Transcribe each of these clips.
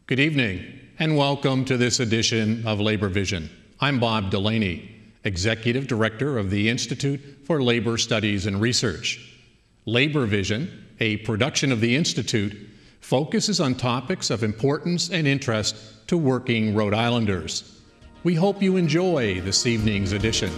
Good evening, and welcome to this edition of Labor Vision. I'm Bob Delaney, Executive Director of the Institute for Labor Studies and Research. Labor Vision, a production of the Institute, focuses on topics of importance and interest to working Rhode Islanders. We hope you enjoy this evening's edition.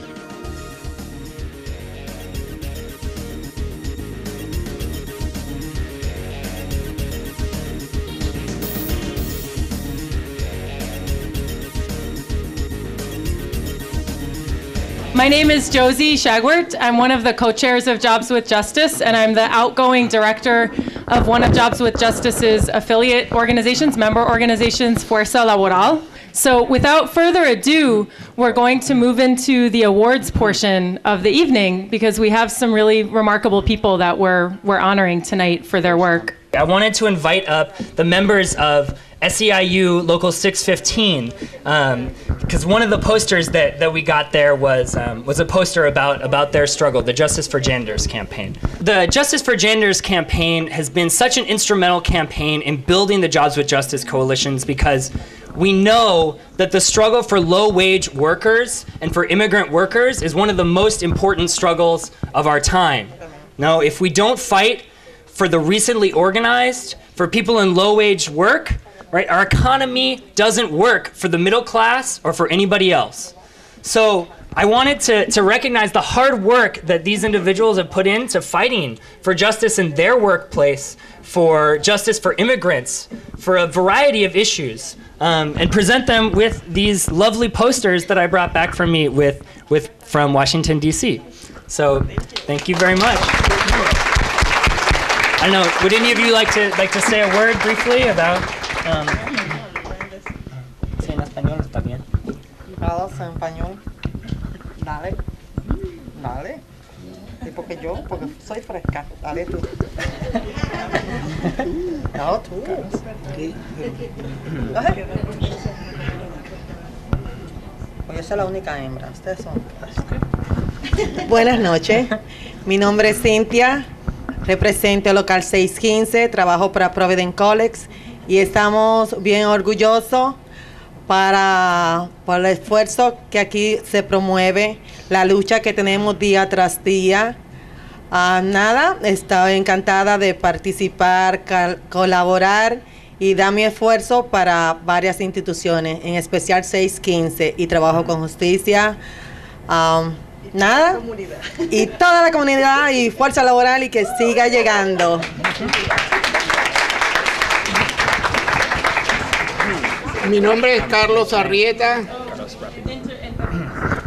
My name is Josie Shagwart. I'm one of the co-chairs of Jobs with Justice, and I'm the outgoing director of one of Jobs with Justice's affiliate organizations, member organizations, Fuerza Laboral. So without further ado, we're going to move into the awards portion of the evening because we have some really remarkable people that we're honoring tonight for their work. I wanted to invite up the members of SEIU Local 615, because one of the posters that we got there was a poster about their struggle, the Justice for Janitors campaign. The Justice for Janitors campaign has been such an instrumental campaign in building the Jobs with Justice coalitions because we know that the struggle for low-wage workers and for immigrant workers is one of the most important struggles of our time. Now, if we don't fight for the recently organized, for people in low-wage work, right, our economy doesn't work for the middle class or for anybody else. So I wanted to recognize the hard work that these individuals have put into fighting for justice in their workplace, for justice for immigrants, for a variety of issues, and present them with these lovely posters that I brought back from me from Washington, D.C. So thank you very much. I don't know, would any of you like to say a word briefly about... Sí, en español está bien. Nada, en español. Dale. Dale. ¿Y por qué yo? Porque soy fresca. Dale tú. No, tú. Pues yo soy la única hembra. Ustedes son... Buenas noches. Mi nombre es Cintia. Represento el local 615. Trabajo para Providence College. Y estamos bien orgullosos por el esfuerzo que aquí se promueve, la lucha que tenemos día tras día. Estoy encantada de participar, colaborar y dar mi esfuerzo para varias instituciones, en especial 615, y trabajo con justicia. Y toda la comunidad y fuerza laboral y que siga llegando. Mi nombre es Carlos Arrieta.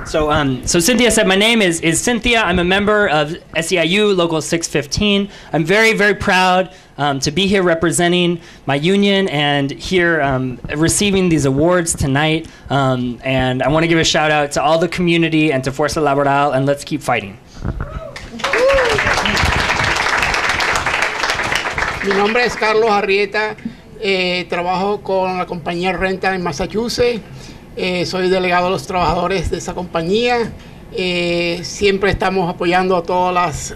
So Cynthia said, my name is Cynthia. I'm a member of SEIU Local 615. I'm very, very proud to be here representing my union and here receiving these awards tonight. And I want to give a shout out to all the community and to Fuerza Laboral, and let's keep fighting. Mi nombre es Carlos Arrieta. Trabajo con la compañía Renta en Massachusetts. Soy delegado de los trabajadores de esa compañía. Siempre estamos apoyando a todas las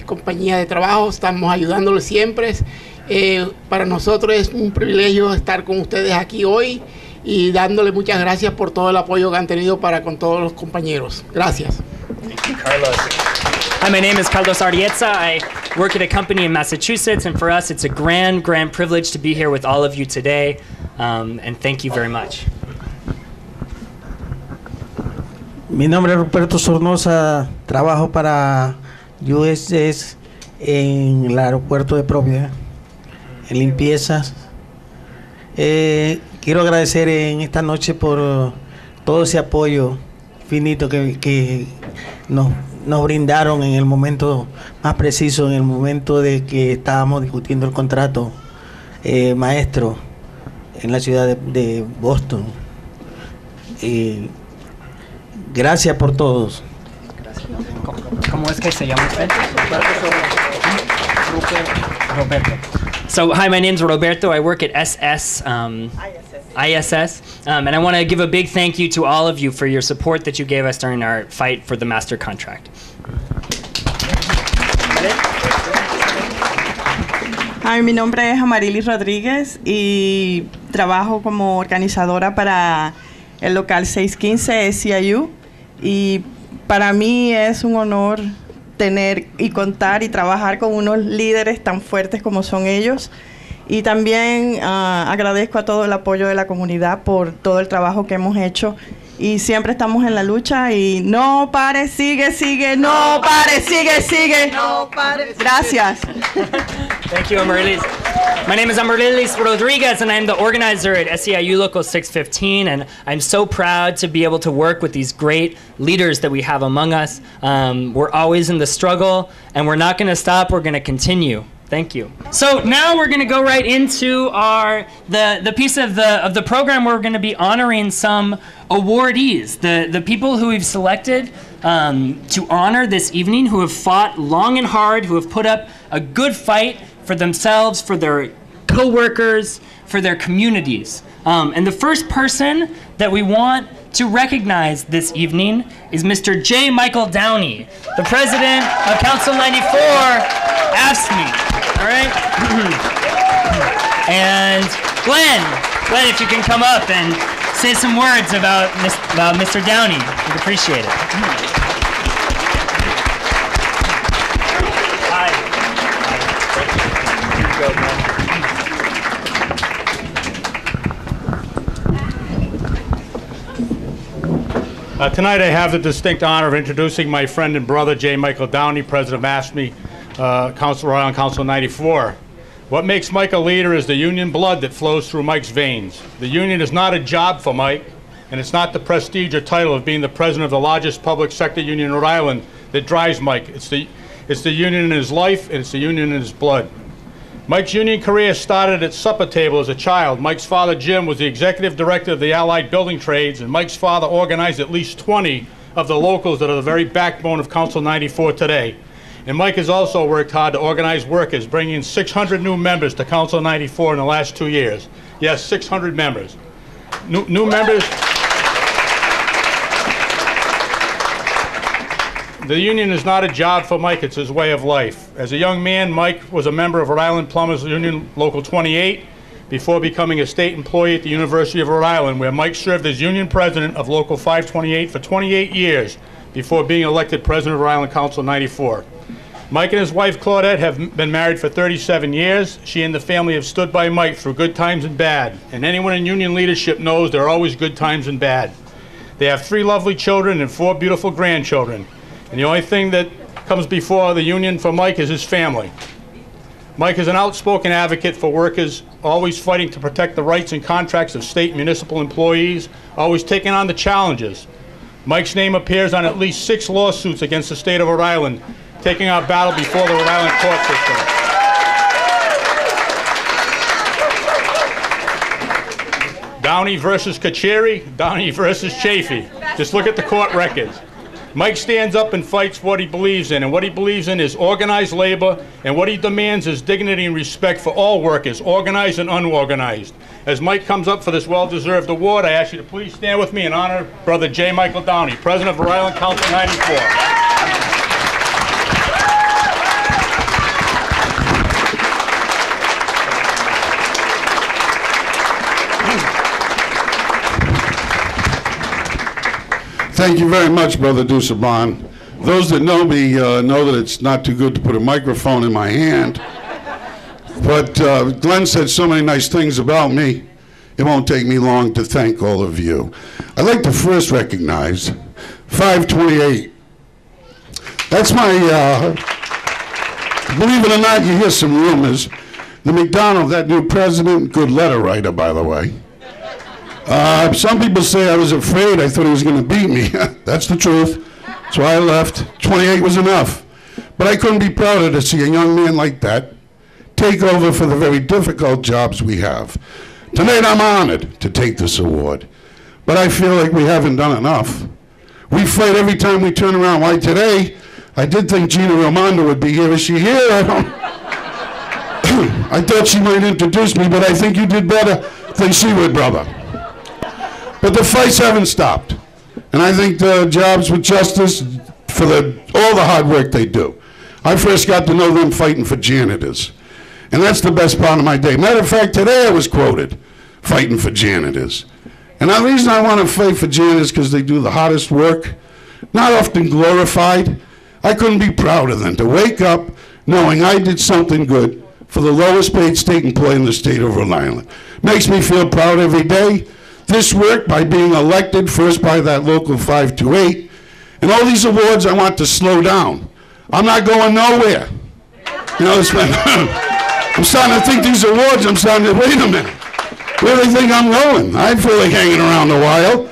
compañías de trabajo, estamos ayudándoles siempre. Para nosotros es un privilegio estar con ustedes aquí hoy y dándole muchas gracias por todo el apoyo que han tenido para con todos los compañeros. Gracias. Thank you, Carlos. Hi, my name is Carlos Arrieta. I work at a company in Massachusetts, and for us, it's a grand, grand privilege to be here with all of you today, and thank you very much. Mi nombre es Ruperto Sornosa, trabajo para USS en el aeropuerto de Providence, en limpiezas. Quiero agradecer en esta noche por todo ese apoyo finito que nos brindaron en el momento más preciso, en el momento de que estábamos discutiendo el contrato maestro en la ciudad de Boston. Gracias por todos. Gracias. ¿Cómo es que se llama usted? Roberto. So, hi, my name's Roberto. I work at ISS, and I want to give a big thank you to all of you for your support that you gave us during our fight for the master contract. Hi, mi nombre es Amarilis Rodríguez y trabajo como organizadora para el local 615 SEIU y para mí es un honor tener y contar y trabajar con unos líderes tan fuertes como son ellos. Y también agradezco a todo el apoyo de la comunidad por todo el trabajo que hemos hecho. Y siempre estamos en la lucha y no pare, sigue, sigue, no pare, sigue, sigue. No pare. Gracias. Thank you, Amarilis. My name is Amarilis Rodriguez, and I'm the organizer at SEIU Local 615, and I'm so proud to be able to work with these great leaders that we have among us. We're always in the struggle, and we're not going to stop. We're going to continue. Thank you. So now we're going to go right into the piece of the program where we're going to be honoring some awardees, the people who we've selected to honor this evening, who have fought long and hard, who have put up a good fight for themselves, for their co-workers, for their communities. And the first person that we want to recognize this evening is Mr. J. Michael Downey, the president of Council 94 AFSCME. All right? And Glenn, if you can come up and say some words about Mr. Downey, we'd appreciate it. Hi. Here you go, Glenn. Tonight I have the distinct honor of introducing my friend and brother, J. Michael Downey, president of AFSCME, Rhode Island Council 94. What makes Mike a leader is the union blood that flows through Mike's veins. The union is not a job for Mike, and it's not the prestige or title of being the president of the largest public sector union in Rhode Island that drives Mike. It's the union in his life, and it's the union in his blood. Mike's union career started at supper table as a child. Mike's father, Jim, was the executive director of the Allied Building Trades, and Mike's father organized at least 20 of the locals that are the very backbone of Council 94 today. And Mike has also worked hard to organize workers, bringing in 600 new members to Council 94 in the last 2 years. Yes, 600 members. New members. The union is not a job for Mike, it's his way of life. As a young man, Mike was a member of Rhode Island Plumbers Union Local 28 before becoming a state employee at the University of Rhode Island, where Mike served as union president of Local 528 for 28 years before being elected president of Rhode Island Council 94. Mike and his wife Claudette have been married for 37 years. She and the family have stood by Mike through good times and bad. And anyone in union leadership knows there are always good times and bad. They have 3 lovely children and 4 beautiful grandchildren. And the only thing that comes before the union for Mike is his family. Mike is an outspoken advocate for workers, always fighting to protect the rights and contracts of state and municipal employees, always taking on the challenges. Mike's name appears on at least 6 lawsuits against the state of Rhode Island, taking our battle before the Rhode Island court system. Downey versus Kacheri, Downey versus Chafee. Just look at the court records. Mike stands up and fights what he believes in, and what he believes in is organized labor, and what he demands is dignity and respect for all workers, organized and unorganized. As Mike comes up for this well-deserved award, I ask you to please stand with me and honor Brother J. Michael Downey, President of Rhode Island Council 94. Thank you very much, Brother Dusabon. Those that know me know that it's not too good to put a microphone in my hand. But Glenn said so many nice things about me, it won't take me long to thank all of you. I'd like to first recognize 528. That's my, believe it or not, you hear some rumors. The McDonald, that new president, good letter writer, by the way. Some people say I was afraid. I thought he was going to beat me. That's the truth. That's why I left. 28 was enough. But I couldn't be prouder to see a young man like that take over for the very difficult jobs we have. Tonight I'm honored to take this award. But I feel like we haven't done enough. We fight every time we turn around. Why today, I did think Gina Raimondo would be here. Is she here? I don't. I thought she might introduce me, but I think you did better than she would, brother. But the fights haven't stopped. And I think the Jobs with Justice, for all the hard work they do. I first got to know them fighting for janitors. And that's the best part of my day. Matter of fact, today I was quoted fighting for janitors. And the reason I want to fight for janitors is because they do the hardest work, not often glorified. I couldn't be prouder than to wake up knowing I did something good for the lowest paid state employee in the state of Rhode Island. Makes me feel proud every day. This work by being elected first by that local 528, and all these awards I want to slow down. I'm not going nowhere. You know, I'm starting to think these awards, I'm starting to, wait a minute. Where do they think I'm going? I feel like hanging around a while.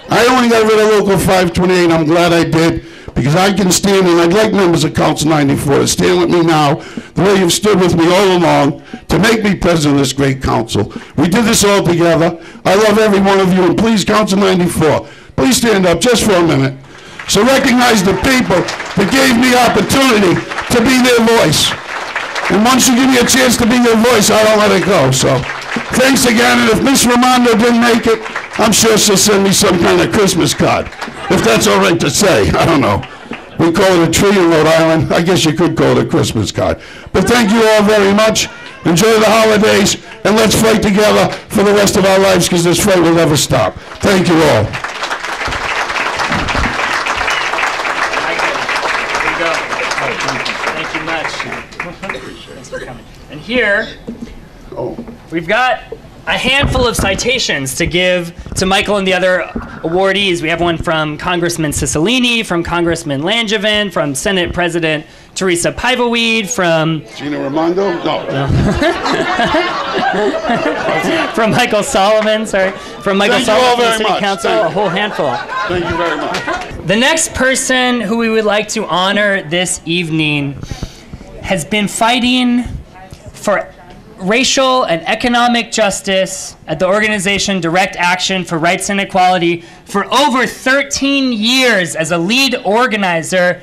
I only got rid of local 528, I'm glad I did, because I can stand, and I'd like members of Council 94 to stand with me now, the way you've stood with me all along, to make me president of this great council. We did this all together. I love every one of you, and please, Council 94, please stand up just for a minute. So recognize the people that gave me opportunity to be their voice. And once you give me a chance to be their voice, I don't let it go. So thanks again, and if Miss Raimondo didn't make it, I'm sure she'll send me some kind of Christmas card, if that's all right to say. I don't know. We call it a tree in Rhode Island. I guess you could call it a Christmas card. But thank you all very much. Enjoy the holidays, and let's fight together for the rest of our lives, because this fight will never stop. Thank you all. And here, we've got a handful of citations to give to Michael and the other awardees. We have one from Congressman Cicilline, from Congressman Langevin, from Senate President Teresa Paivoweed, from Gina Raimondo? No. From Michael Solomon, sorry. From Michael Solomon from the City Council, a whole handful. Thank you very much. The next person who we would like to honor this evening has been fighting for racial and economic justice at the organization Direct Action for Rights and Equality for over 13 years as a lead organizer.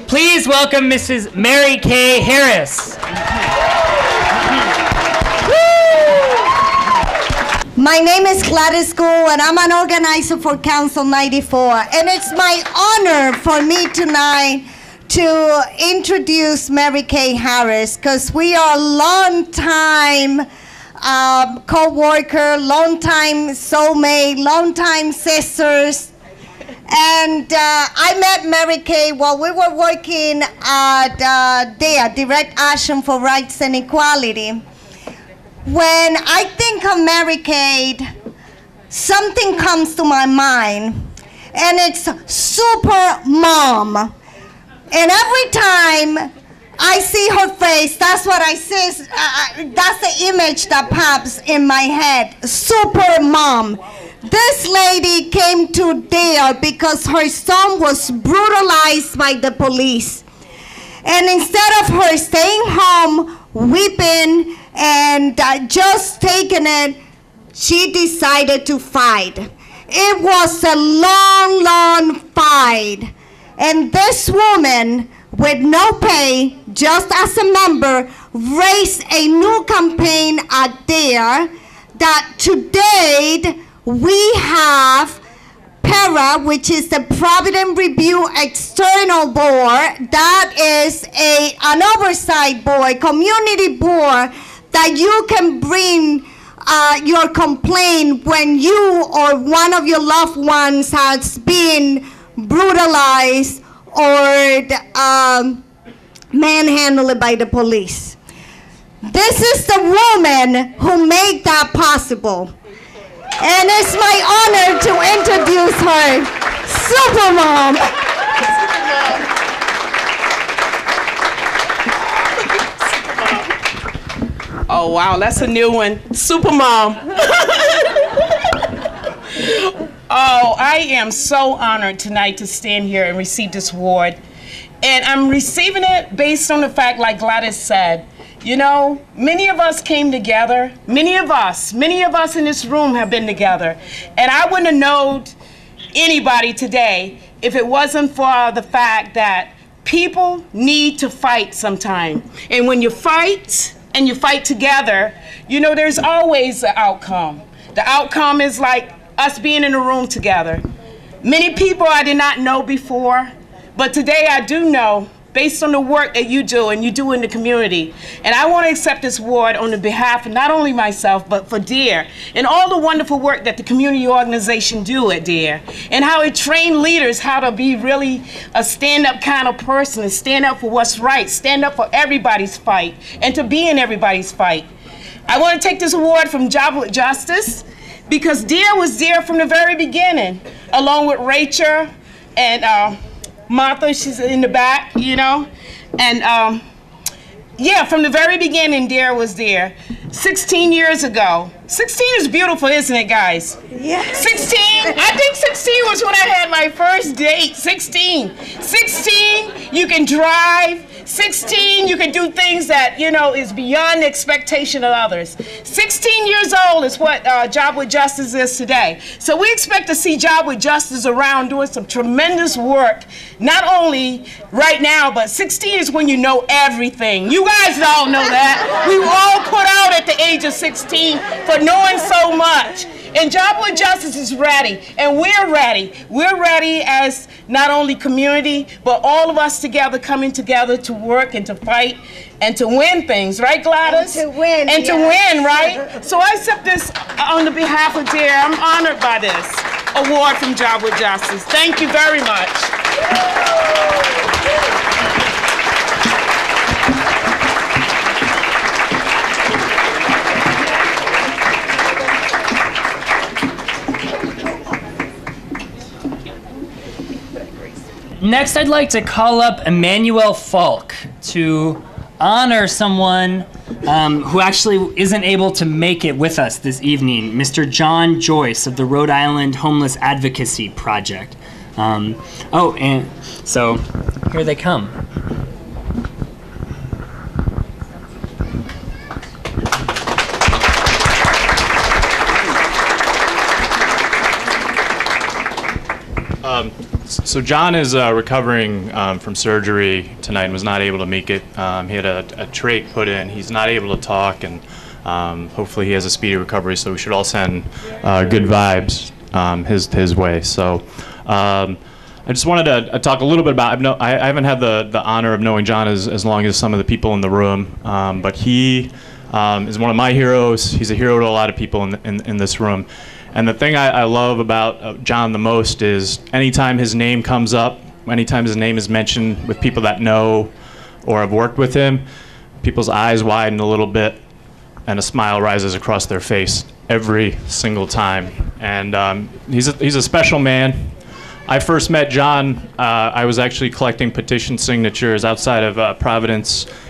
Please welcome Mrs. Mary Kay Harris. My name is Gladys Gould, and I'm an organizer for Council 94. And it's my honor for me tonight to introduce Mary Kay Harris, because we are long-time co-worker, long-time soulmate, long-time sisters. And I met Mary Kay while we were working at DEA, Direct Action for Rights and Equality. When I think of Mary Kay, something comes to my mind, and it's super mom. And every time I see her face, that's what I see, that's the image that pops in my head, super mom. This lady came to DEA because her son was brutalized by the police. And instead of her staying home, weeping, and just taking it, she decided to fight. It was a long, long fight. And this woman, with no pay, just as a member, raised a new campaign at DEA that to date we have PERA, which is the Provident Review External Board. That is an oversight board, community board, that you can bring your complaint when you or one of your loved ones has been brutalized or manhandled by the police. This is the woman who made that possible. And it's my honor to introduce her, Supermom. Oh wow, that's a new one, Supermom. Oh, I am so honored tonight to stand here and receive this award. And I'm receiving it based on the fact, like Gladys said, you know, many of us came together, many of us in this room have been together. And I wouldn't have known anybody today if it wasn't for the fact that people need to fight sometime. And when you fight and you fight together, you know, there's always an outcome. The outcome is like us being in a room together. Many people I did not know before, but today I do know based on the work that you do and you do in the community. And I want to accept this award on the behalf of not only myself, but for DARE and all the wonderful work that the community organization do at DARE, and how it train leaders how to be really a stand-up kind of person and stand up for what's right, stand up for everybody's fight, and to be in everybody's fight. I want to take this award from Jobs with Justice because DARE was there from the very beginning, along with Rachel and Martha, she's in the back, you know, and yeah, from the very beginning, DARE was there. 16 years ago. 16 is beautiful, isn't it, guys? Yes. 16? I think 16 was when I had my first date. 16. 16, you can drive. 16, you can do things that, you know, is beyond the expectation of others. 16 years old is what Jobs with Justice is today. So we expect to see Jobs with Justice around doing some tremendous work, not only right now, but 16 is when you know everything. You guys all know that. We were all put out at the age of 16 for knowing so much. And Jobs with Justice is ready, and we're ready. We're ready as not only community, but all of us together coming together to work and to fight and to win things, right, Gladys? And to win, and to win, right? So I accept this on the behalf of DARE. I'm honored by this award from Jobs with Justice. Thank you very much. Next, I'd like to call up Emmanuel Falk to honor someone who actually isn't able to make it with us this evening, Mr. John Joyce of the Rhode Island Homeless Advocacy Project. Oh, and so here they come. So John is recovering from surgery tonight and was not able to make it. He had a trach put in. He's not able to talk, and hopefully he has a speedy recovery. So we should all send good vibes his way. So I just wanted to talk a little bit about. I haven't had the honor of knowing John as long as some of the people in the room, but he is one of my heroes. He's a hero to a lot of people in this room. And the thing I love about John the most is anytime his name comes up, anytime his name is mentioned with people that know or have worked with him, people's eyes widen a little bit and a smile rises across their face every single time. And he's a special man. I first met John, I was actually collecting petition signatures outside of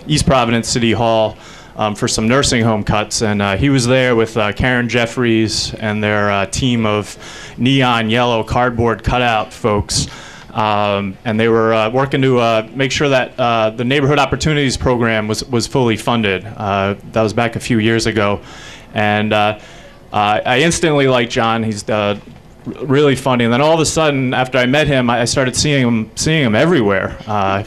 East Providence City Hall, for some nursing home cuts, and he was there with Karen Jeffries and their team of neon yellow cardboard cutout folks, and they were working to make sure that the Neighborhood Opportunities Program was fully funded. That was back a few years ago, and I instantly liked John. He's really funny, and then all of a sudden, after I met him, I started seeing him everywhere.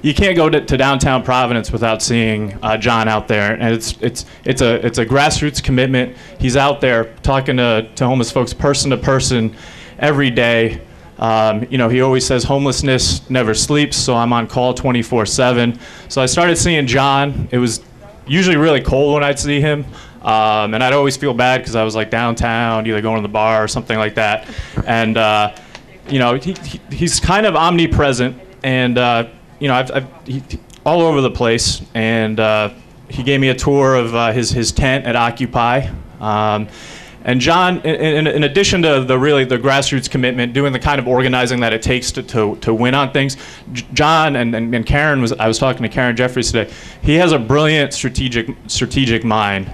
You can't go to downtown Providence without seeing John out there, and it's a grassroots commitment. He's out there talking to homeless folks person to person every day. You know, he always says homelessness never sleeps, so I'm on call 24/7. So I started seeing John. It was usually really cold when I'd see him, and I'd always feel bad because I was like downtown, either going to the bar or something like that. And you know, he's kind of omnipresent, and you know, he all over the place, and he gave me a tour of his tent at Occupy. And John, in addition to the grassroots commitment, doing the kind of organizing that it takes to win on things, John and Karen I was talking to Karen Jeffries today. He has a brilliant strategic mind,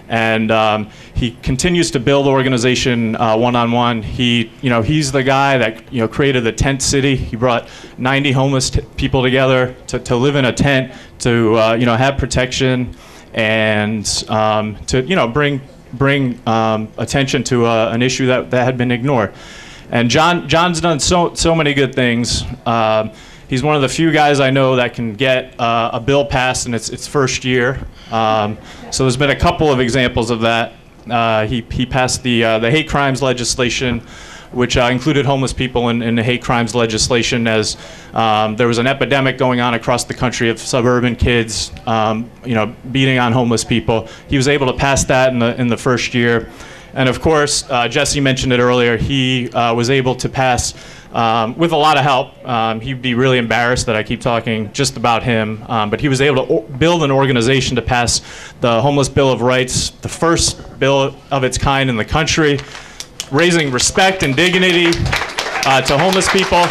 and he continues to build organization one-on-one. He's the guy that created the tent city. He brought 90 homeless people together to live in a tent, to have protection, and to bring attention to an issue that had been ignored. And John's done so many good things. He's one of the few guys I know that can get a bill passed in its first year. So there's been a couple of examples of that. He passed the hate crimes legislation which included homeless people in the hate crimes legislation, as there was an epidemic going on across the country of suburban kids, beating on homeless people. He was able to pass that in the first year. And of course, Jesse mentioned it earlier, he was able to pass with a lot of help. He'd be really embarrassed that I keep talking just about him, but he was able to build an organization to pass the Homeless Bill of Rights, the first bill of its kind in the country, raising respect and dignity to homeless people,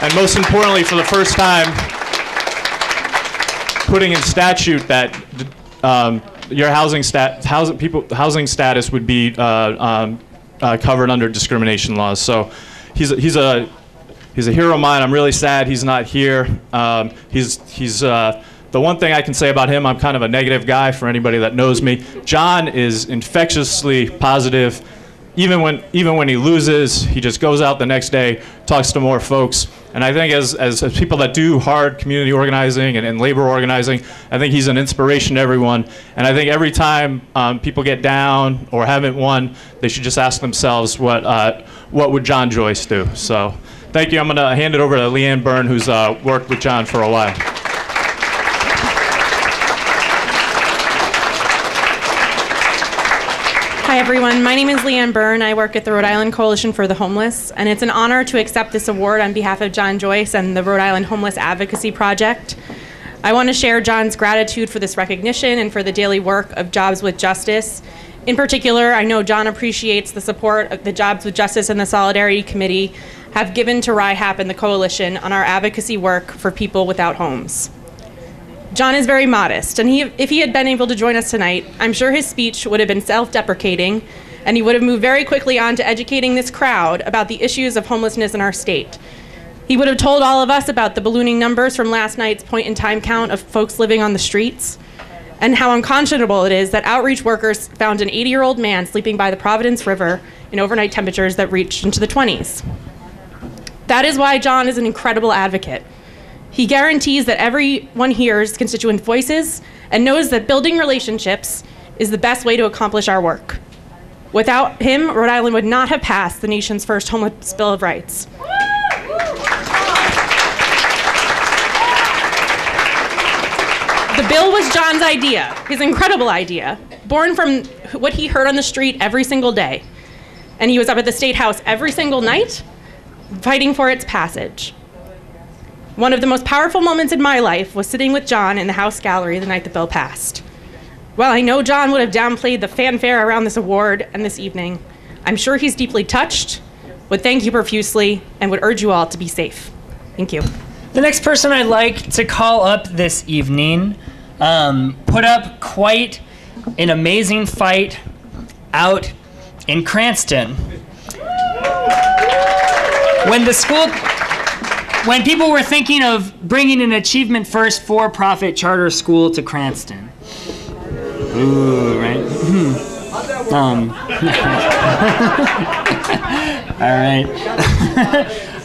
and most importantly, for the first time, putting in statute that your housing status would be covered under discrimination laws. So he's a hero of mine. I'm really sad he's not here. He's the one thing I can say about him, I'm kind of a negative guy for anybody that knows me. John is infectiously positive. Even when he loses, he just goes out the next day, talks to more folks. And I think as people that do hard community organizing and labor organizing, I think he's an inspiration to everyone. And I think every time people get down or haven't won, they should just ask themselves, what would John Joyce do? So thank you. I'm going to hand it over to Leanne Byrne, who's worked with John for a while. Hi everyone, my name is Leanne Byrne. I work at the Rhode Island Coalition for the Homeless, and it's an honor to accept this award on behalf of John Joyce and the Rhode Island Homeless Advocacy Project. I want to share John's gratitude for this recognition and for the daily work of Jobs with Justice. In particular, I know John appreciates the support of the Jobs with Justice and the Solidarity Committee have given to RIHAP and the Coalition on our advocacy work for people without homes. John is very modest, and if he had been able to join us tonight, I'm sure his speech would have been self-deprecating, and he would have moved very quickly on to educating this crowd about the issues of homelessness in our state. He would have told all of us about the ballooning numbers from last night's point-in-time count of folks living on the streets, and how unconscionable it is that outreach workers found an 80-year-old man sleeping by the Providence River in overnight temperatures that reached into the 20s. That is why John is an incredible advocate. He guarantees that everyone hears constituent voices and knows that building relationships is the best way to accomplish our work. Without him, Rhode Island would not have passed the nation's first Homeless Bill of Rights. The bill was John's idea, his incredible idea, born from what he heard on the street every single day. And he was up at the State House every single night, fighting for its passage. One of the most powerful moments in my life was sitting with John in the House gallery the night the bill passed. While I know John would have downplayed the fanfare around this award and this evening, I'm sure he's deeply touched, would thank you profusely, and would urge you all to be safe. Thank you. The next person I'd like to call up this evening put up quite an amazing fight out in Cranston. When people were thinking of bringing an Achievement First for-profit charter school to Cranston. Ooh, right? All right.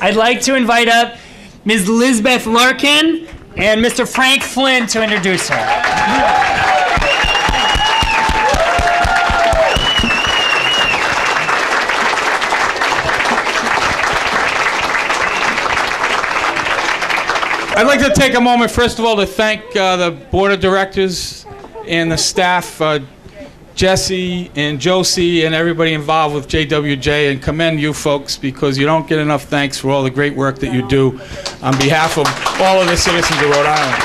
I'd like to invite up Ms. Lisbeth Larkin and Mr. Frank Flynn to introduce her. I'd like to take a moment, first of all, to thank the board of directors and the staff, Jesse and Josie and everybody involved with JWJ, and commend you folks because you don't get enough thanks for all the great work that you do on behalf of all of the citizens of Rhode Island.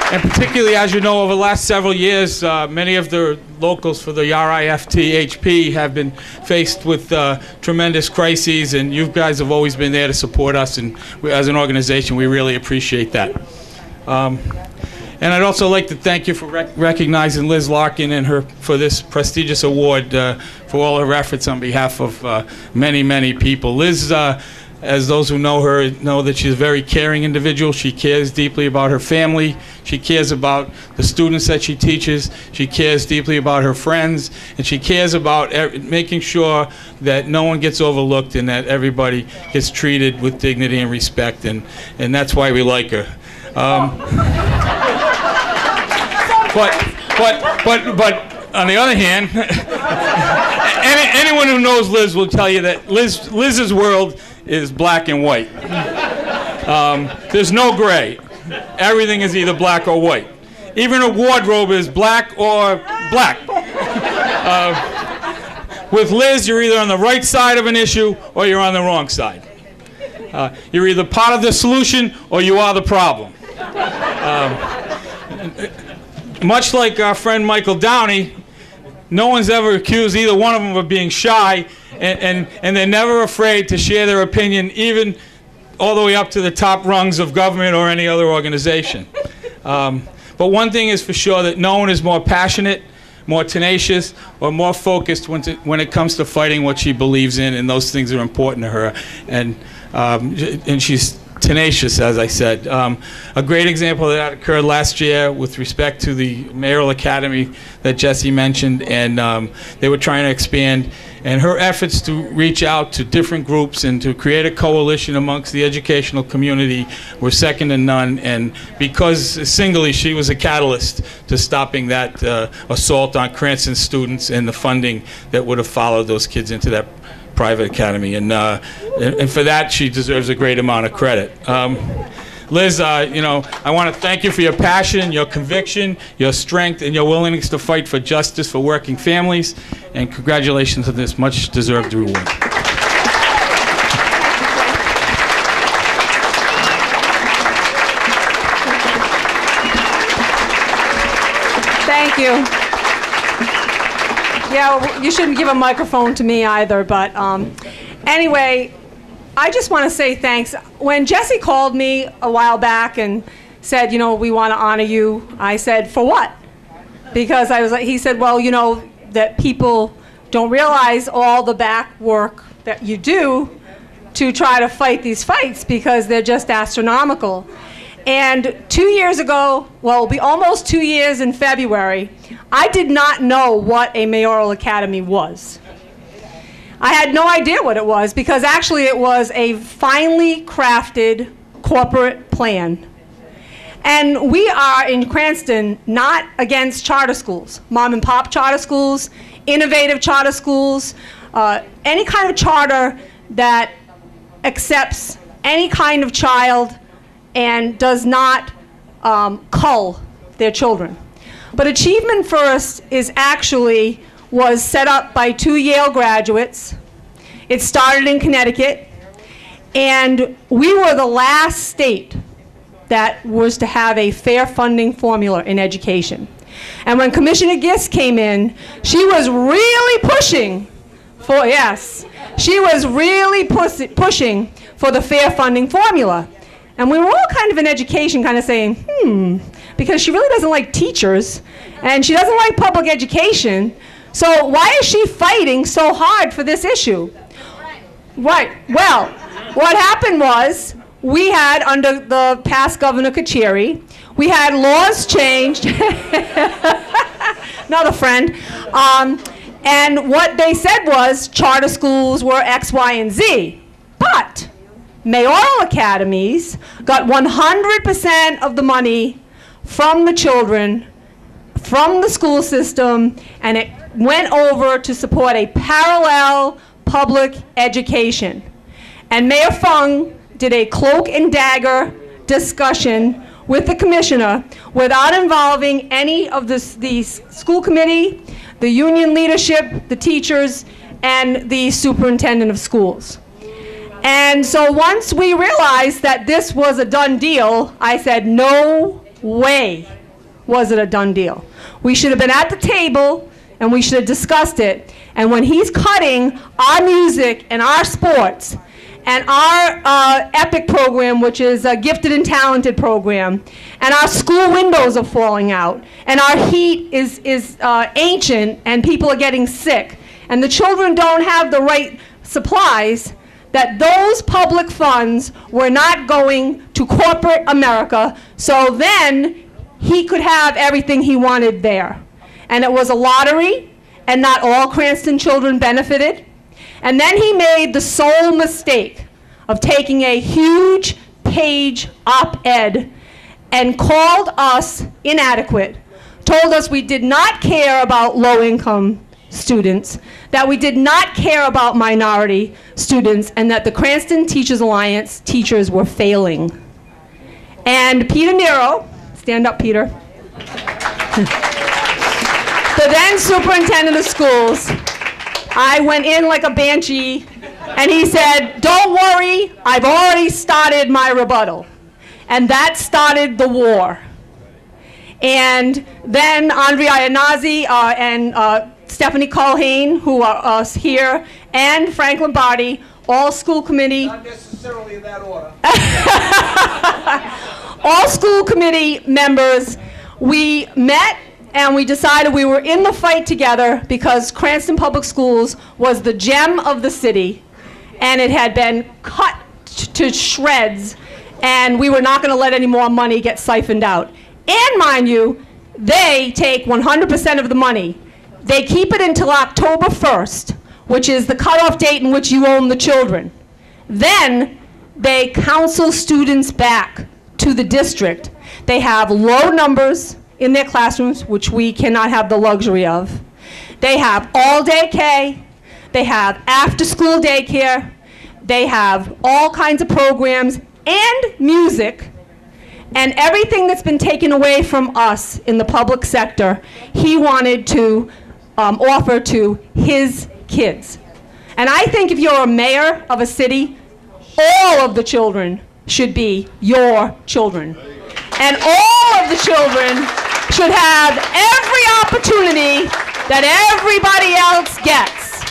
And particularly, as you know, over the last several years, many of the locals for the RIFT-HP have been faced with tremendous crises, and you guys have always been there to support us, and as an organization, we really appreciate that. And I'd also like to thank you for recognizing Liz Larkin and her for this prestigious award for all her efforts on behalf of many, many people. Liz, as those who know her know that she's a very caring individual. She cares deeply about her family. She cares about the students that she teaches. She cares deeply about her friends. And she cares about making sure that no one gets overlooked and that everybody gets treated with dignity and respect. And that's why we like her. But on the other hand, anyone who knows Liz will tell you that Liz's world is black and white. There's no gray. Everything is either black or white. Even a wardrobe is black or black. With Liz, you're either on the right side of an issue or you're on the wrong side. You're either part of the solution or you are the problem. Much like our friend Michael Downey, no one's ever accused either one of them of being shy, and they're never afraid to share their opinion, even all the way up to the top rungs of government or any other organization. But one thing is for sure, that no one is more passionate, more tenacious, or more focused when it comes to fighting what she believes in, and those things are important to her. And she's tenacious, as I said. A great example of that occurred last year with respect to the mayoral academy that Jesse mentioned, and they were trying to expand. And her efforts to reach out to different groups and to create a coalition amongst the educational community were second to none. And because singly she was a catalyst to stopping that assault on Cranston students and the funding that would have followed those kids into that private academy, and for that she deserves a great amount of credit. Liz, you know, I want to thank you for your passion, your conviction, your strength, and your willingness to fight for justice for working families, and congratulations on this much-deserved reward. Thank you. Yeah, you shouldn't give a microphone to me either, but anyway, I just want to say thanks. When Jesse called me a while back and said, you know, we want to honor you, I said, for what? Because I was like, he said, well, you know, that people don't realize all the back work that you do to try to fight these fights, because they're just astronomical. And 2 years ago, well, it'll be almost 2 years in February, I did not know what a mayoral academy was. I had no idea what it was, because actually it was a finely crafted corporate plan. And we are in Cranston not against charter schools, mom and pop charter schools, innovative charter schools, any kind of charter that accepts any kind of child and does not cull their children. But Achievement First was set up by 2 Yale graduates. It started in Connecticut, and we were the last state that was to have a fair funding formula in education. And when Commissioner Gist came in, she was really pushing for, yes, she was really pushing for the fair funding formula. And we were all kind of in education kind of saying, because she really doesn't like teachers, and she doesn't like public education, so why is she fighting so hard for this issue? Right. Well, what happened was, we had, under the past Governor Carcieri, we had laws changed, another friend, and what they said was charter schools were X, Y, and Z. But mayoral academies got 100% of the money from the children, from the school system, and it went over to support a parallel public education. And Mayor Fung did a cloak and dagger discussion with the commissioner without involving any of the school committee, the union leadership, the teachers, and the superintendent of schools. And so once we realized that this was a done deal, I said, no way was it a done deal. We should have been at the table, and we should have discussed it. And when he's cutting our music and our sports and our EPIC program, which is a gifted and talented program, and our school windows are falling out, and our heat is ancient, and people are getting sick, and the children don't have the right supplies, that those public funds were not going to corporate America, so then he could have everything he wanted there. And it was a lottery, and not all Cranston children benefited. And then he made the sole mistake of taking a huge page op-ed and called us inadequate, told us we did not care about low-income students, that we did not care about minority students, and that the Cranston Teachers Alliance teachers were failing. And Peter Nero, stand up, Peter, the then superintendent of schools, I went in like a banshee, and he said, "Don't worry, I've already started my rebuttal." And that started the war. And then Andrea Iannazi and Stephanie Culhane, who are us here, and Frank Lombardi, all school committee. Not necessarily in that order. All school committee members, we met and we decided we were in the fight together because Cranston Public Schools was the gem of the city and it had been cut to shreds, and we were not going to let any more money get siphoned out. And mind you, they take 100% of the money. They keep it until October 1st, which is the cutoff date in which you own the children. Then they counsel students back to the district. They have low numbers in their classrooms, which we cannot have the luxury of. They have all-day K. They have after-school daycare. They have all kinds of programs and music. And everything that's been taken away from us in the public sector, he wanted to offer to his kids. And I think if you're a mayor of a city, all of the children should be your children. And all of the children should have every opportunity that everybody else gets,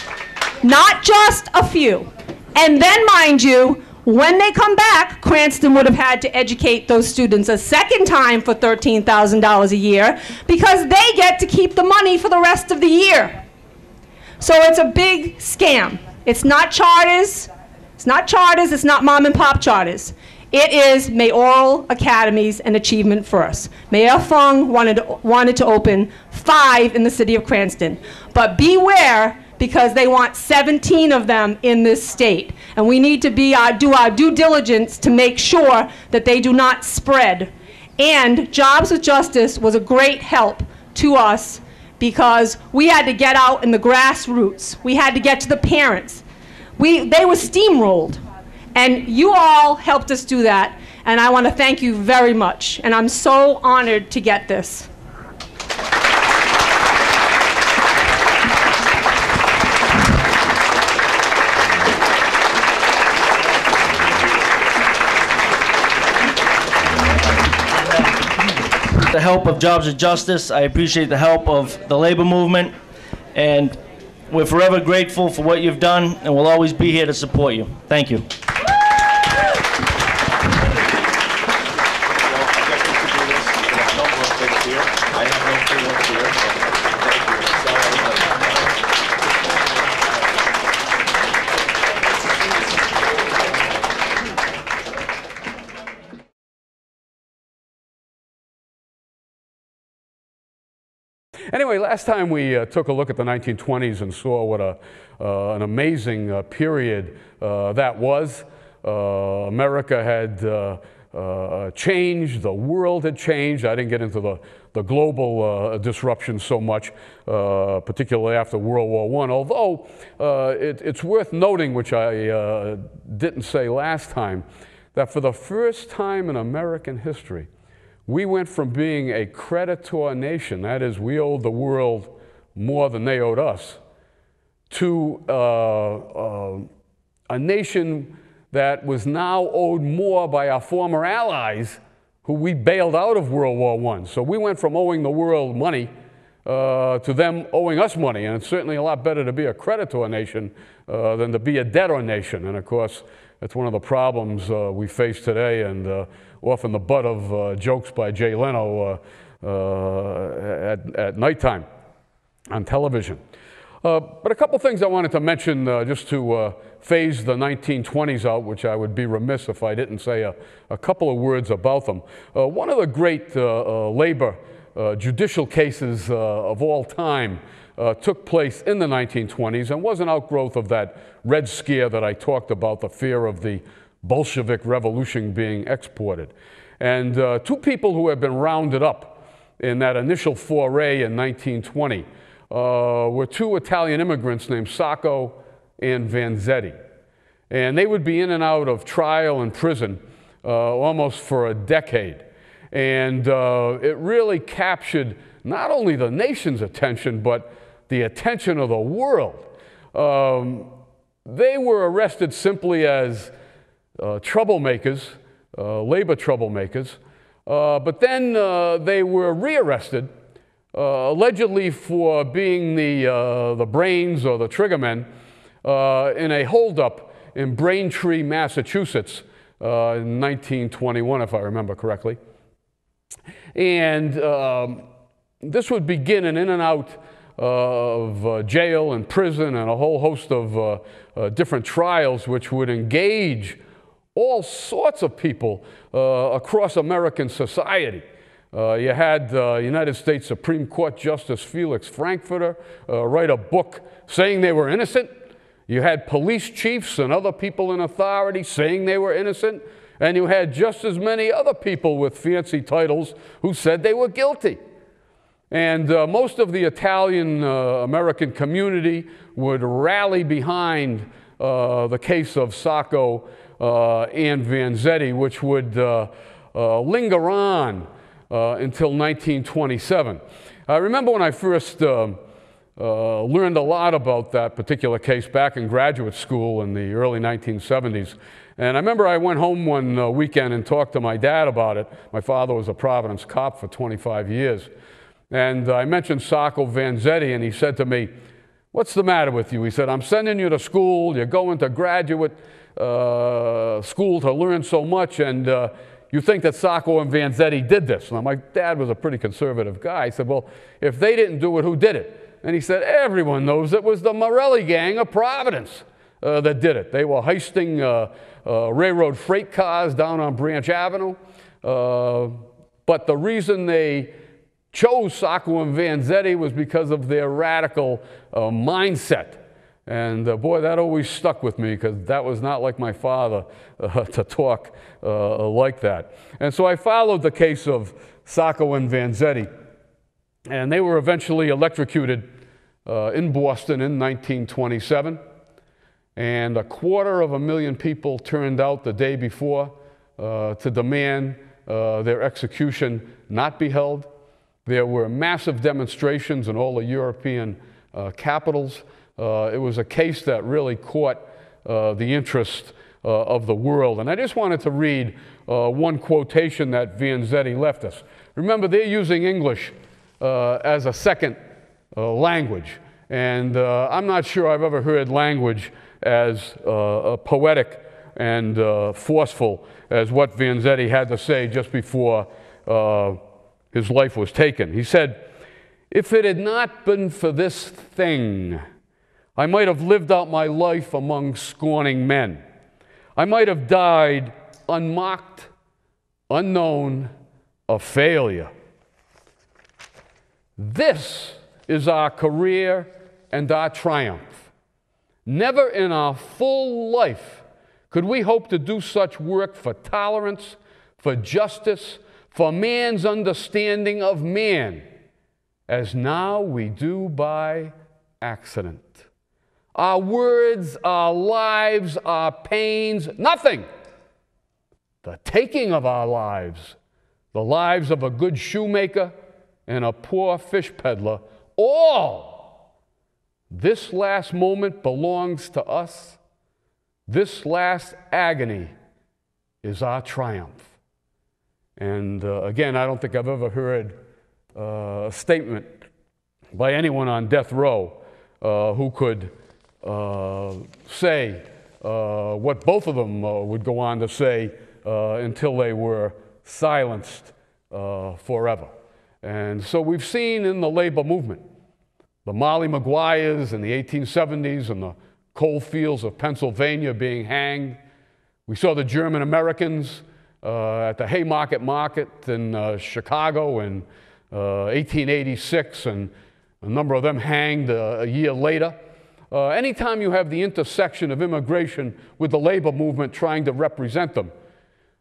not just a few. And then, mind you, when they come back, Cranston would have had to educate those students a second time for $13,000 a year because they get to keep the money for the rest of the year. So it's a big scam. It's not charters. It's not charters. It's not mom and pop charters. It is mayoral academies and Achievement First. Mayor Fung wanted to open 5 in the city of Cranston. But beware, because they want 17 of them in this state. And we need to do our due diligence to make sure that they do not spread. And Jobs with Justice was a great help to us because we had to get out in the grassroots. We had to get to the parents. They were steamrolled. And you all helped us do that. And I want to thank you very much. And I'm so honored to get this. The help of Jobs with Justice. I appreciate the help of the labor movement, and we're forever grateful for what you've done, and we'll always be here to support you. Thank you. Anyway, last time we took a look at the 1920s and saw what an amazing period that was. America had changed, the world had changed. I didn't get into the global disruption so much, particularly after World War I, although it's worth noting, which I didn't say last time, that for the first time in American history, we went from being a creditor nation, that is, we owed the world more than they owed us, to a nation that was now owed more by our former allies who we bailed out of World War I. So we went from owing the world money to them owing us money, and it's certainly a lot better to be a creditor nation than to be a debtor nation. And of course, that's one of the problems we face today, and often the butt of jokes by Jay Leno at nighttime on television. But a couple things I wanted to mention just to phase the 1920s out, which I would be remiss if I didn't say a couple of words about them. One of the great labor judicial cases of all time took place in the 1920s and was an outgrowth of that Red Scare that I talked about, the fear of the Bolshevik Revolution being exported. And 2 people who had been rounded up in that initial foray in 1920 were two Italian immigrants named Sacco and Vanzetti. And they would be in and out of trial and prison almost for a decade. And it really captured not only the nation's attention, but the attention of the world. They were arrested simply as troublemakers, labor troublemakers, but then they were rearrested, allegedly for being the brains or the triggermen in a holdup in Braintree, Massachusetts in 1921, if I remember correctly. And this would begin an in and out of jail and prison and a whole host of different trials which would engage all sorts of people across American society. You had United States Supreme Court Justice Felix Frankfurter write a book saying they were innocent. You had police chiefs and other people in authority saying they were innocent. And you had just as many other people with fancy titles who said they were guilty. And most of the Italian American community would rally behind the case of Sacco and Vanzetti, which would linger on until 1927. I remember when I first learned a lot about that particular case back in graduate school in the early 1970s. And I remember I went home one weekend and talked to my dad about it. My father was a Providence cop for 25 years. And I mentioned Sacco Vanzetti, and he said to me, "What's the matter with you?" He said, "I'm sending you to school. You're going to graduate school to learn so much, and you think that Sacco and Vanzetti did this." Now, my dad was a pretty conservative guy. He said, "Well, if they didn't do it, who did it?" And he said, "Everyone knows it was the Morelli gang of Providence that did it. They were heisting railroad freight cars down on Branch Avenue. But the reason they chose Sacco and Vanzetti was because of their radical mindset." And boy, that always stuck with me, because that was not like my father to talk like that. And so I followed the case of Sacco and Vanzetti. And they were eventually electrocuted in Boston in 1927. And 250,000 people turned out the day before to demand their execution not be held. There were massive demonstrations in all the European capitals. It was a case that really caught the interest of the world. And I just wanted to read one quotation that Vanzetti left us. Remember, they're using English as a second language. And I'm not sure I've ever heard language as poetic and forceful as what Vanzetti had to say just before his life was taken. He said, "If it had not been for this thing, I might have lived out my life among scorning men. I might have died unmocked, unknown, a failure. This is our career and our triumph. Never in our full life could we hope to do such work for tolerance, for justice, for man's understanding of man, as now we do by accident. Our words, our lives, our pains, nothing. The taking of our lives, the lives of a good shoemaker and a poor fish peddler, all. This last moment belongs to us. This last agony is our triumph." And again, I don't think I've ever heard a statement by anyone on death row who could say what both of them would go on to say until they were silenced forever. And so we've seen in the labor movement the Molly Maguires in the 1870s and the coal fields of Pennsylvania being hanged. We saw the German Americans at the Haymarket Market in Chicago in 1886, and a number of them hanged a year later. Anytime you have the intersection of immigration with the labor movement trying to represent them,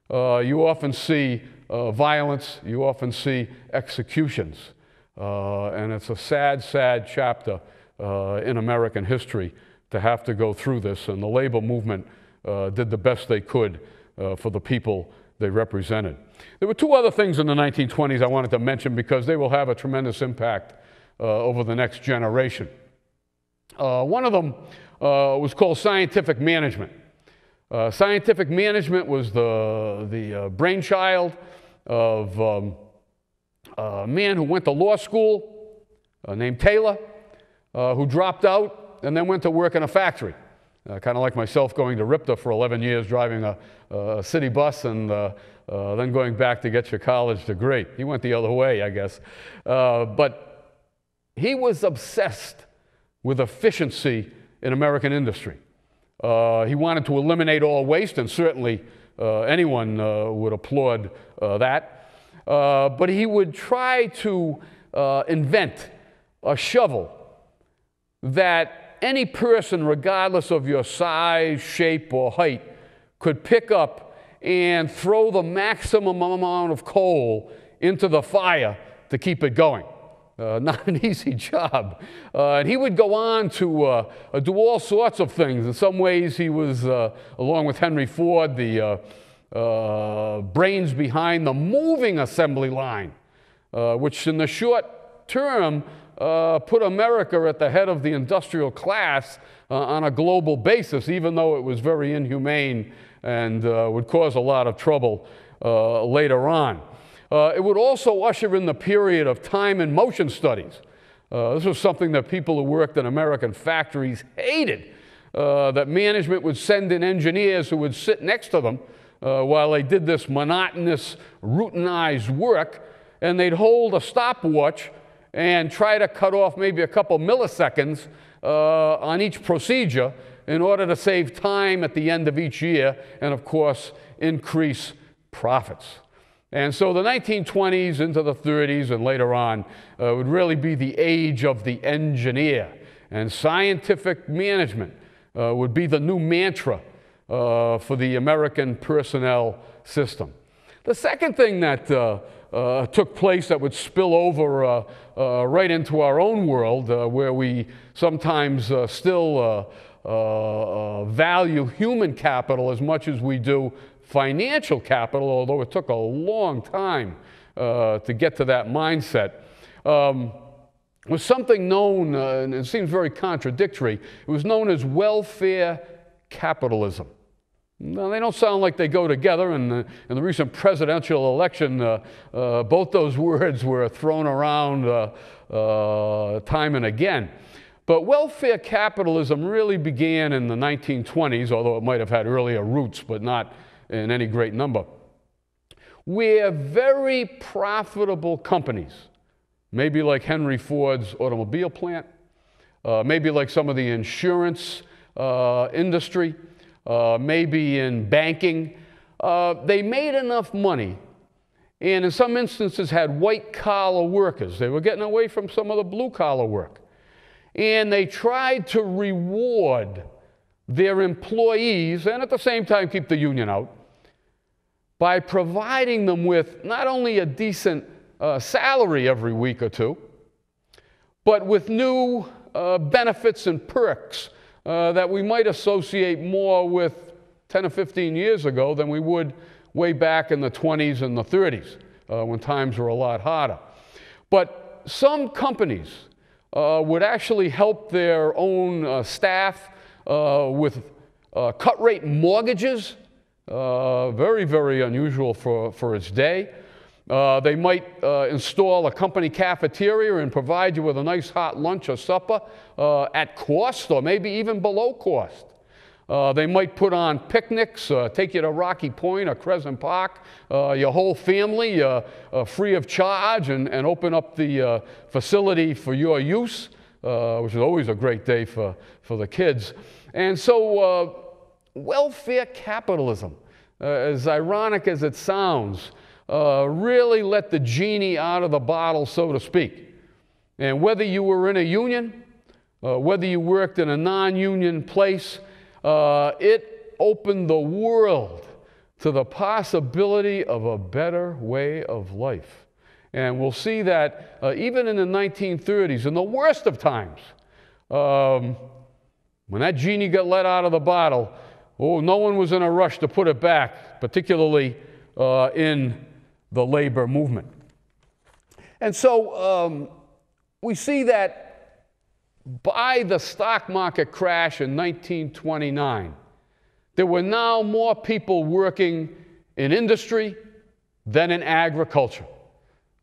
you often see violence, you often see executions. And it's a sad, sad chapter in American history to have to go through this. And the labor movement did the best they could for the people they represented. There were two other things in the 1920s I wanted to mention because they will have a tremendous impact over the next generation. One of them was called scientific management. Scientific management was the brainchild of a man who went to law school named Taylor, who dropped out and then went to work in a factory. Kind of like myself going to RIPTA for 11 years, driving a city bus and then going back to get your college degree. He went the other way, I guess. But he was obsessed with efficiency in American industry. He wanted to eliminate all waste, and certainly anyone would applaud that. But he would try to invent a shovel that any person, regardless of your size, shape, or height, could pick up and throw the maximum amount of coal into the fire to keep it going. Not an easy job. And he would go on to do all sorts of things. In some ways, he was, along with Henry Ford, the brains behind the moving assembly line, which in the short term put America at the head of the industrial class on a global basis, even though it was very inhumane and would cause a lot of trouble later on. It would also usher in the period of time and motion studies. This was something that people who worked in American factories hated, that management would send in engineers who would sit next to them while they did this monotonous, routinized work, and they'd hold a stopwatch and try to cut off maybe a couple milliseconds on each procedure in order to save time at the end of each year and, of course, increase profits. And so the 1920s into the 30s and later on would really be the age of the engineer. And scientific management would be the new mantra for the American personnel system. The second thing that took place that would spill over right into our own world, where we sometimes still value human capital as much as we do financial capital, although it took a long time to get to that mindset, was something known, and it seems very contradictory, it was known as welfare capitalism. Now, they don't sound like they go together. In the recent presidential election, both those words were thrown around time and again. But welfare capitalism really began in the 1920s, although it might have had earlier roots, but not in any great number, where very profitable companies, maybe like Henry Ford's automobile plant, maybe like some of the insurance industry, maybe in banking, they made enough money and in some instances had white-collar workers. They were getting away from some of the blue-collar work. And they tried to reward their employees, and at the same time keep the union out, by providing them with not only a decent salary every week or two, but with new benefits and perks that we might associate more with 10 or 15 years ago than we would way back in the 20s and the 30s, when times were a lot harder. But some companies would actually help their own staff with cut-rate mortgages, very, very unusual for its day. They might install a company cafeteria and provide you with a nice hot lunch or supper at cost or maybe even below cost. They might put on picnics, take you to Rocky Point or Crescent Park, your whole family free of charge, and open up the facility for your use, which is always a great day for the kids. And so welfare capitalism, as ironic as it sounds, really let the genie out of the bottle, so to speak. And whether you were in a union, whether you worked in a non-union place, it opened the world to the possibility of a better way of life. And we'll see that even in the 1930s, in the worst of times, when that genie got let out of the bottle, no one was in a rush to put it back, particularly in the labor movement. And so we see that by the stock market crash in 1929, there were now more people working in industry than in agriculture.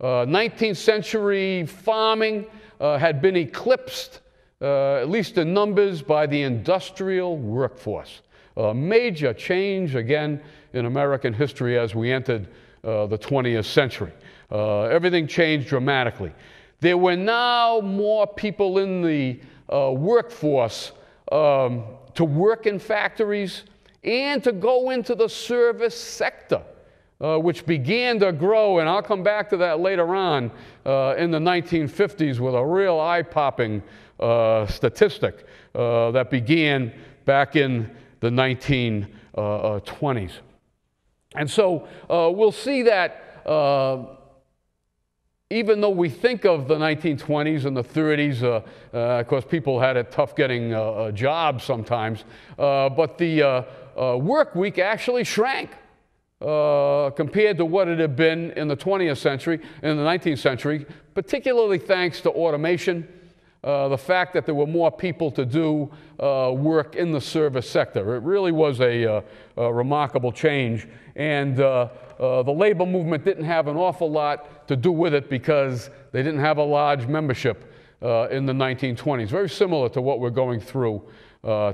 19th century farming had been eclipsed, at least in numbers, by the industrial workforce. A major change, again, in American history as we entered the 20th century. Everything changed dramatically. There were now more people in the workforce to work in factories and to go into the service sector, which began to grow, and I'll come back to that later on in the 1950s with a real eye-popping statistic that began back in the 1920s. And so we'll see that even though we think of the 1920s and the 30s, of course, people had it tough getting jobs sometimes, but the work week actually shrank compared to what it had been in the 20th century, in the 19th century, particularly thanks to automation, the fact that there were more people to do work in the service sector. It really was a remarkable change, and the labor movement didn't have an awful lot to do with it because they didn't have a large membership in the 1920s, very similar to what we're going through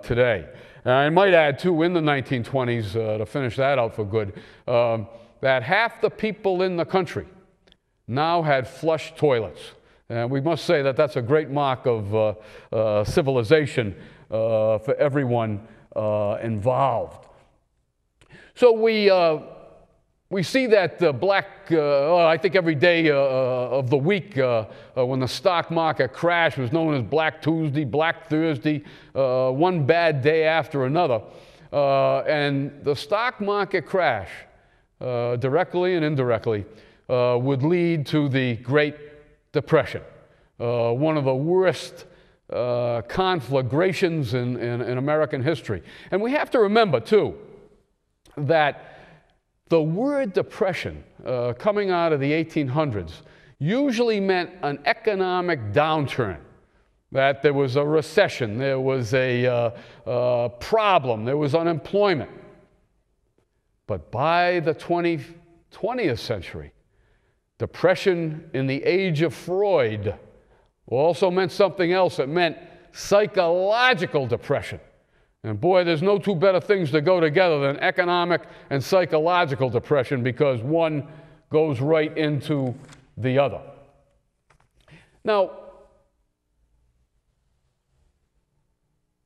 today. And I might add, too, in the 1920s, to finish that out for good, that half the people in the country now had flush toilets. And we must say that that's a great mark of civilization for everyone involved. So we see that I think every day of the week when the stock market crash was known as Black Tuesday, Black Thursday, one bad day after another. And the stock market crash, directly and indirectly, would lead to the Great Depression, one of the worst conflagrations in American history. And we have to remember, too, that the word depression coming out of the 1800s usually meant an economic downturn, that there was a recession, there was a problem, there was unemployment. But by the 20th century, depression in the age of Freud also meant something else. It meant psychological depression. And boy, there's no two better things to go together than economic and psychological depression, because one goes right into the other. Now,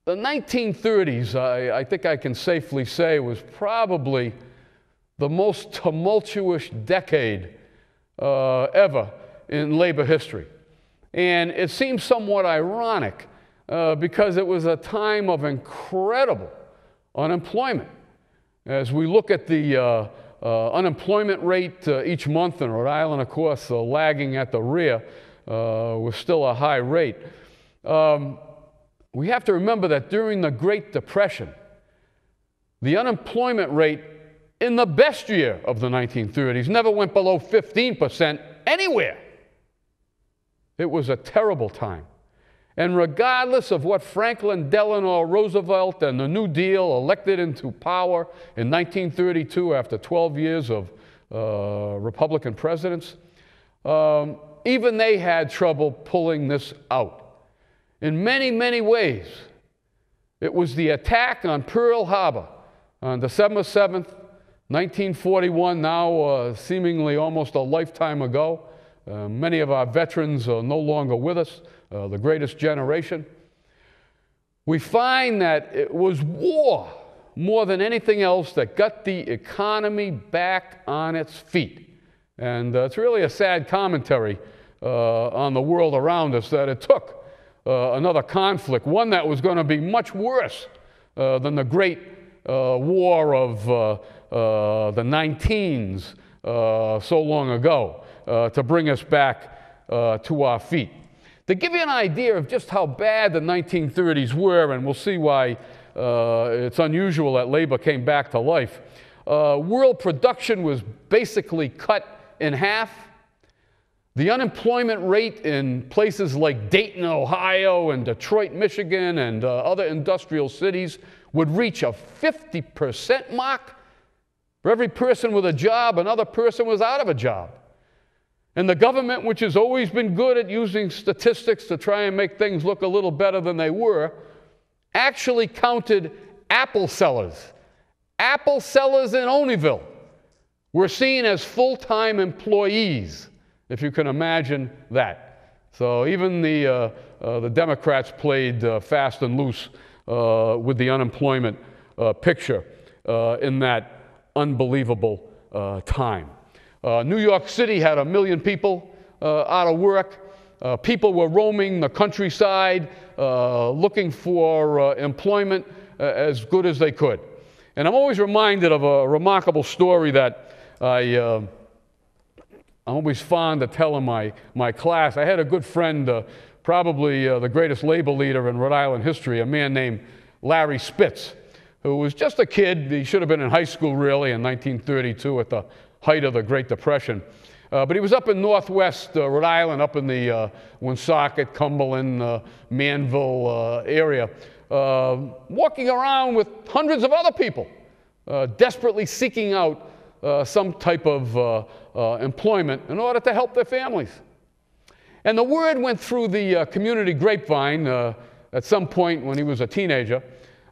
the 1930s, I think I can safely say, was probably the most tumultuous decade ever in labor history. And it seems somewhat ironic because it was a time of incredible unemployment. As we look at the unemployment rate each month in Rhode Island, of course, lagging at the rear, was still a high rate. We have to remember that during the Great Depression, the unemployment rate in the best year of the 1930s never went below 15% anywhere. It was a terrible time. And regardless of what Franklin Delano Roosevelt and the New Deal elected into power in 1932 after 12 years of Republican presidents, even they had trouble pulling this out. In many, many ways, it was the attack on Pearl Harbor on December 7th, 1941, now seemingly almost a lifetime ago. Many of our veterans are no longer with us, the greatest generation. We find that it was war, more than anything else, that got the economy back on its feet. And it's really a sad commentary on the world around us that it took another conflict, one that was going to be much worse than the great war of the 19s so long ago. to bring us back to our feet. To give you an idea of just how bad the 1930s were, and we'll see why it's unusual that labor came back to life, world production was basically cut in half. The unemployment rate in places like Dayton, Ohio, and Detroit, Michigan, and other industrial cities would reach a 50% mark. For every person with a job, another person was out of a job. And the government, which has always been good at using statistics to try and make things look a little better than they were, actually counted apple sellers. Apple sellers in Oneyville were seen as full-time employees, if you can imagine that. So even the Democrats played fast and loose with the unemployment picture in that unbelievable time. New York City had 1 million people out of work. People were roaming the countryside looking for employment as good as they could. And I'm always reminded of a remarkable story that I'm always fond to tell in my class. I had a good friend, probably the greatest labor leader in Rhode Island history, a man named Larry Spitz, who was just a kid. He should have been in high school, really, in 1932 at the height of the Great Depression. But he was up in northwest Rhode Island, up in the Woonsocket, Cumberland, Manville area, walking around with hundreds of other people, desperately seeking out some type of employment in order to help their families. And the word went through the community grapevine at some point when he was a teenager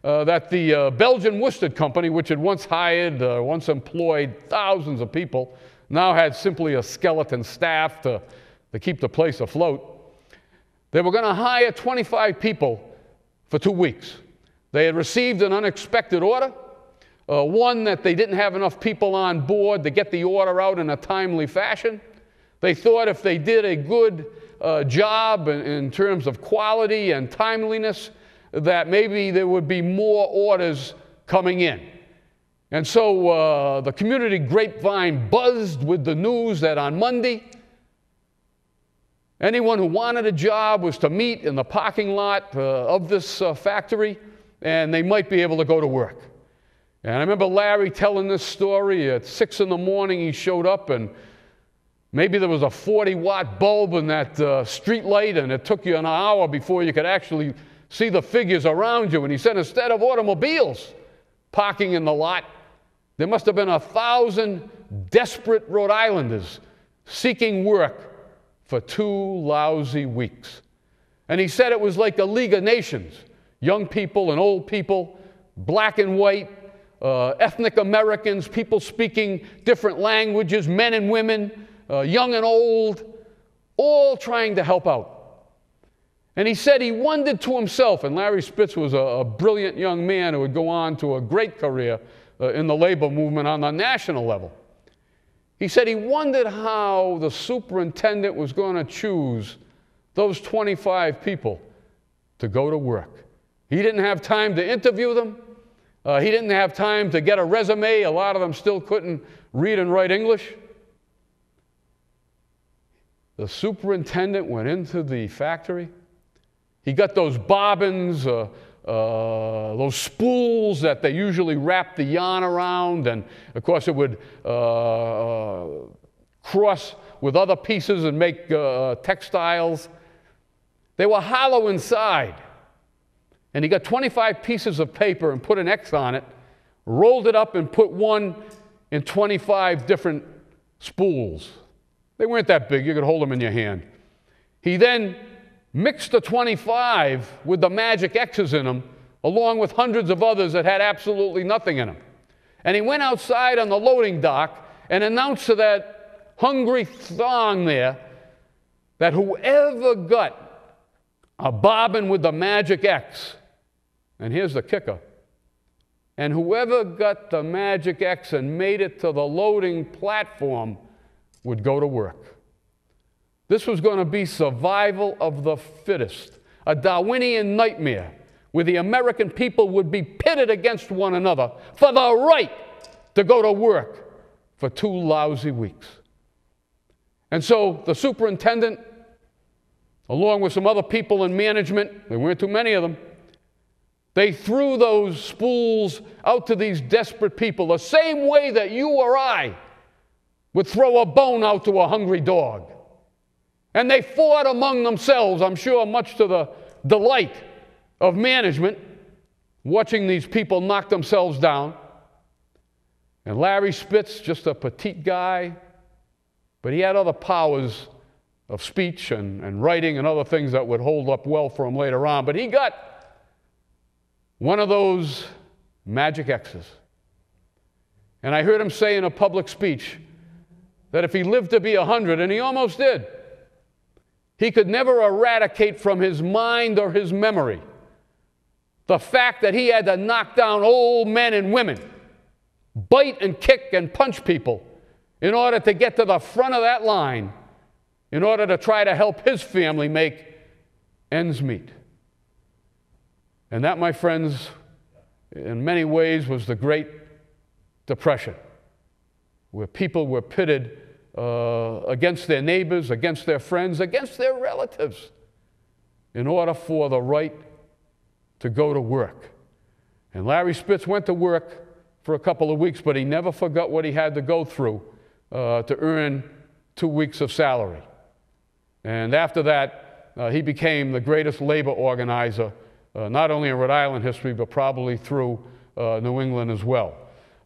that the Belgian Worsted Company, which had once hired, once employed thousands of people, now had simply a skeleton staff to keep the place afloat. They were going to hire 25 people for 2 weeks. They had received an unexpected order, one that they didn't have enough people on board to get the order out in a timely fashion. They thought if they did a good job in terms of quality and timeliness, that maybe there would be more orders coming in. And so the community grapevine buzzed with the news that on Monday, anyone who wanted a job was to meet in the parking lot of this factory, and they might be able to go to work. And I remember Larry telling this story. At 6 in the morning, he showed up, and maybe there was a 40-watt bulb in that street light, and it took you an hour before you could actually see the figures around you. And he said instead of automobiles parking in the lot, there must have been 1,000 desperate Rhode Islanders seeking work for 2 lousy weeks. And he said it was like a League of Nations, young people and old people, black and white, ethnic Americans, people speaking different languages, men and women, young and old, all trying to help out. And he said he wondered to himself, and Larry Spitz was a brilliant young man who would go on to a great career in the labor movement on the national level. He said he wondered how the superintendent was going to choose those 25 people to go to work. He didn't have time to interview them. He didn't have time to get a resume. A lot of them still couldn't read and write English. The superintendent went into the factory. He got those bobbins, those spools that they usually wrap the yarn around, and of course it would cross with other pieces and make textiles. They were hollow inside. And he got 25 pieces of paper and put an X on it, rolled it up and put one in 25 different spools. They weren't that big, you could hold them in your hand. He then mixed the 25 with the magic X's in them, along with hundreds of others that had absolutely nothing in them. And he went outside on the loading dock and announced to that hungry throng there that whoever got a bobbin with the magic X, and here's the kicker, and whoever got the magic X and made it to the loading platform would go to work. This was going to be survival of the fittest, a Darwinian nightmare where the American people would be pitted against one another for the right to go to work for 2 lousy weeks. And so the superintendent, along with some other people in management, there weren't too many of them, they threw those spools out to these desperate people the same way that you or I would throw a bone out to a hungry dog. And they fought among themselves, I'm sure much to the delight of management, watching these people knock themselves down. And Larry Spitz, just a petite guy, but he had other powers of speech and writing and other things that would hold up well for him later on. But he got one of those magic X's. And I heard him say in a public speech that if he lived to be 100, and he almost did, he could never eradicate from his mind or his memory the fact that he had to knock down old men and women, bite and kick and punch people in order to get to the front of that line, in order to try to help his family make ends meet. And that, my friends, in many ways was the Great Depression, where people were pitted against their neighbors, against their friends, against their relatives, in order for the right to go to work. And Larry Spitz went to work for a couple of weeks, but he never forgot what he had to go through to earn 2 weeks of salary. And after that, he became the greatest labor organizer, not only in Rhode Island history, but probably through New England as well.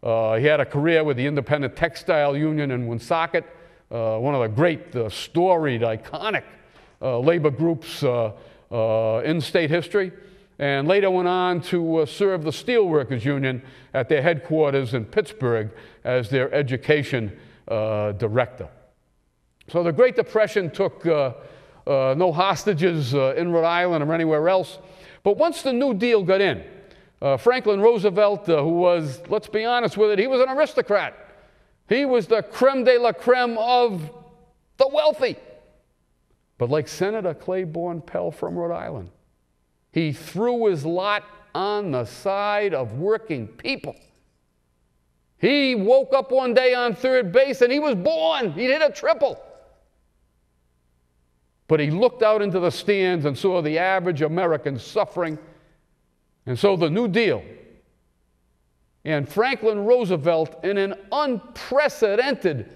He had a career with the Independent Textile Union in Woonsocket, one of the great, storied, iconic labor groups in state history, and later went on to serve the Steelworkers Union at their headquarters in Pittsburgh as their education director. So the Great Depression took no hostages in Rhode Island or anywhere else, but once the New Deal got in, Franklin Roosevelt, who was, let's be honest with it, he was an aristocrat. He was the creme de la creme of the wealthy. But like Senator Claiborne Pell from Rhode Island, he threw his lot on the side of working people. He woke up one day on third base and he was born. He'd hit a triple. But he looked out into the stands and saw the average American suffering. And so the New Deal and Franklin Roosevelt, in an unprecedented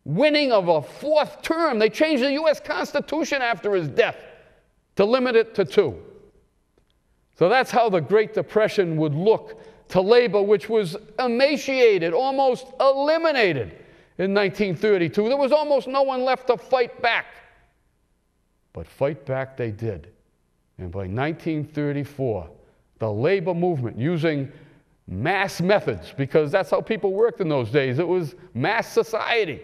winning of a 4th term, they changed the U.S. Constitution after his death to limit it to 2. So that's how the Great Depression would look to labor, which was emaciated, almost eliminated in 1932. There was almost no one left to fight back. But fight back they did. And by 1934, the labor movement, using mass methods, because that's how people worked in those days. It was mass society.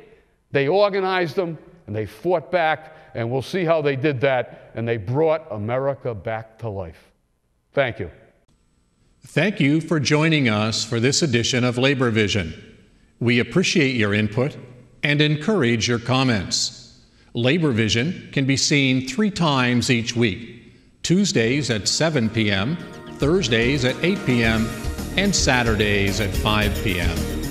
They organized them, and they fought back, and we'll see how they did that, and they brought America back to life. Thank you. Thank you for joining us for this edition of Labor Vision. We appreciate your input and encourage your comments. Labor Vision can be seen 3 times each week: Tuesdays at 7 p.m., Thursdays at 8 p.m., and Saturdays at 5 p.m.